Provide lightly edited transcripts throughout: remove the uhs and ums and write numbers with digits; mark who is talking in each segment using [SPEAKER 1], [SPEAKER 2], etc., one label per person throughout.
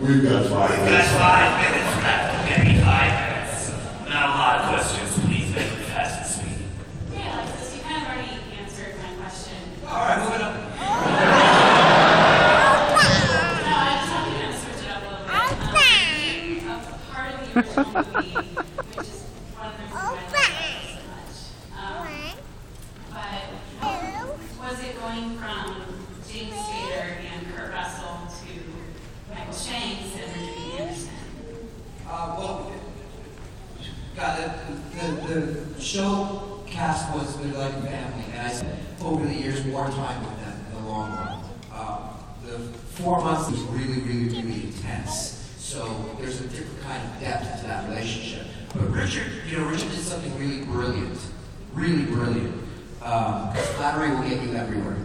[SPEAKER 1] We've got 5 minutes.
[SPEAKER 2] We've got 5 minutes left. Okay, 5 minutes. Not a lot of questions. Please make it fast and sweet.
[SPEAKER 3] Yeah, Alexis, you kind of already answered my question.
[SPEAKER 2] All right, moving on.
[SPEAKER 3] No, I just want to kind of switch it up a little bit. A part of the original movie, which is one of the reasons why I love it so much. But was it going from James Spader and Kurt Russell to Michael Shanks and Richard E. Anderson?
[SPEAKER 4] Well, God, the show cast was really like a family, and I spent over the years more time with them in the long run. The 4 months was really, really, really intense. So there's a different kind of depth to that relationship. But Richard did something really brilliant, really brilliant. Flattery will get you everywhere.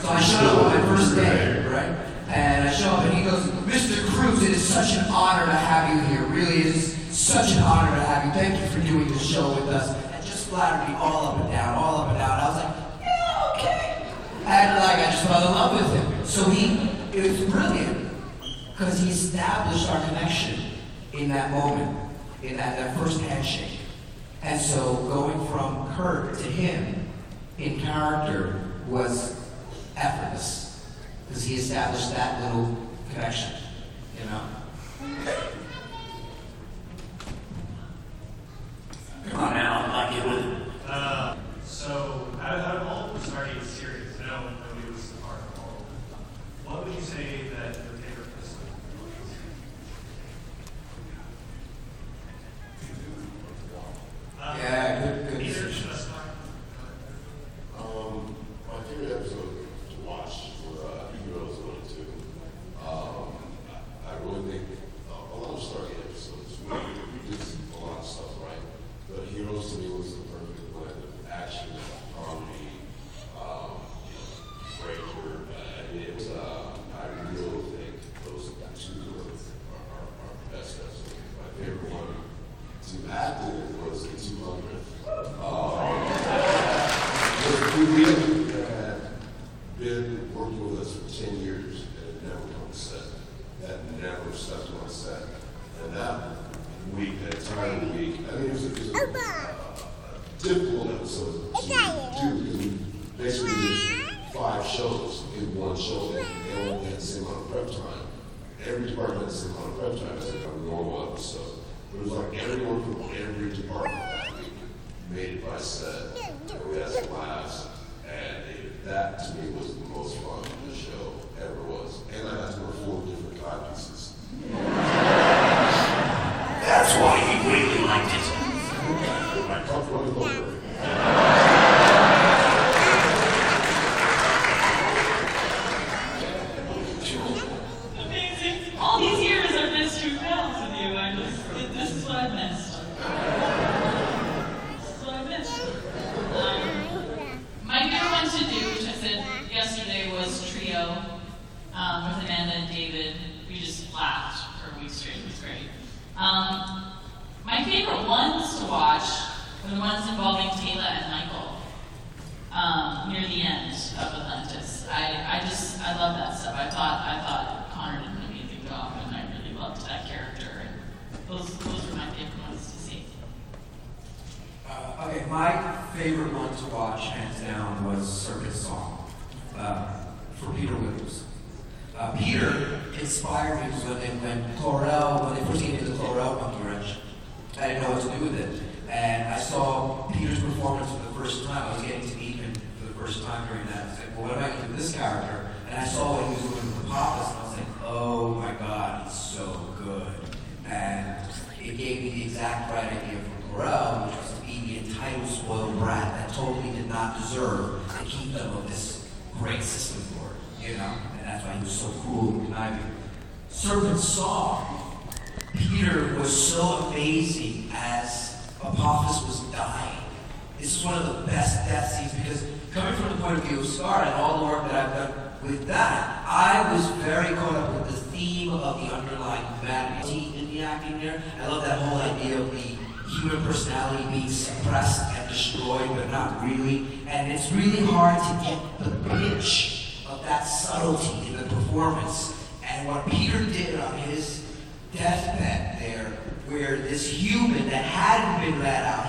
[SPEAKER 4] So I showed up on my first day, right? And I show up and he goes, Mr. Cruz, it is such an honor to have you here. It really is such an honor to have you. Thank you for doing this show with us. And just flattered me all up and down, all up and down. I was like, yeah, okay. And I just fell in love with him. So it was brilliant because he established our connection in that moment, in that first handshake. And so going from Kurt to him in character was effortless. Because he established that little connection, you know?
[SPEAKER 2] Come on now, I'll get with it.
[SPEAKER 5] So, out of all the Stargate series, I know nobody was a part of all of them. What would you say that your favorite episode was?
[SPEAKER 4] Yeah, good
[SPEAKER 5] Either
[SPEAKER 4] decision.
[SPEAKER 5] just
[SPEAKER 1] My favorite episode to watch were Heroes 1 and 2. I really think a lot of Stargate episodes, we did a lot of stuff right, but Heroes to me was the perfect blend of action, comedy, breaker. It was, I really think those two are the best episodes. My favorite one to act in was the 200. We had been working with us for 10 years and it never come to set. That never stepped on set. And that week, that entire week, I mean, it was a difficult episode to do because we basically did 5 shows in one show and they all had the same amount of prep time. Every department had the same amount of prep time as a normal episode. But it was like everyone from every department that week made it by set. We had some laughs. And that to me was the most fun the show ever was. And I got to wear 4 different cod pieces.
[SPEAKER 2] That's why he really liked it.
[SPEAKER 1] My comfort over.
[SPEAKER 6] Amazing. All these years I've missed 2 pounds with you. This is what I've missed. This is what I've missed. My favorite one to do, which I said yesterday, was Trio with Amanda and David. We just laughed for a week straight. It was great. My favorite ones to watch were the ones involving Taylor and Michael near the end of Atlantis. I love that stuff. I thought Connor did an amazing job, and I really loved that character. And those were my favorite ones to see.
[SPEAKER 4] Okay, my favorite one to watch, hands down, was Circus Song for Peter Williams. Peter inspired me when they first came into the Chlorel Monkey Wrench. I didn't know what to do with it. And I saw Peter's performance for the first time. I was getting to meet him for the first time during that. I was like, well, what am I going to do with this character? And I saw what he was doing with the Papas, and I was like, oh my God, he's so good. And it gave me the exact right idea for Chlorel, which was to be the entitled spoiled brat that totally did not deserve the kingdom of this great system lord, you know? And that's why he was so cool and conniving. Serpent Song, Peter was so amazing as Apophis was dying. This is one of the best death scenes because coming from the point of view of Scar and all the work that I've done with that, I was very caught up with the theme of the underlying humanity in the acting there. I love that whole idea of the human personality being suppressed and destroyed, but not really. And it's really hard to get the pitch of that subtlety in the performance. And what Peter did on his deathbed there, where this human that hadn't been let out,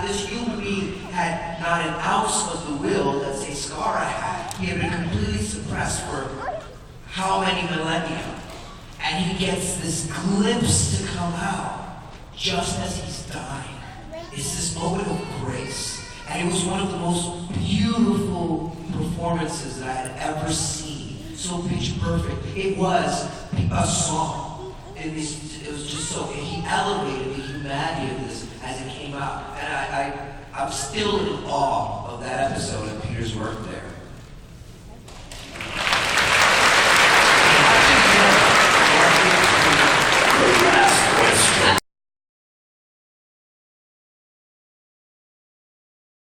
[SPEAKER 4] this human being had not an ounce of the will that, say, Skara had. He had been completely suppressed for how many millennia. And he gets this glimpse to come out just as he's dying. It's this moment of grace. And it was one of the most beautiful performances that I had ever seen. So pitch perfect. It was a song. It was just so, he elevated the humanity of this as it came out. And I'm still in awe of that episode of Peter's work there.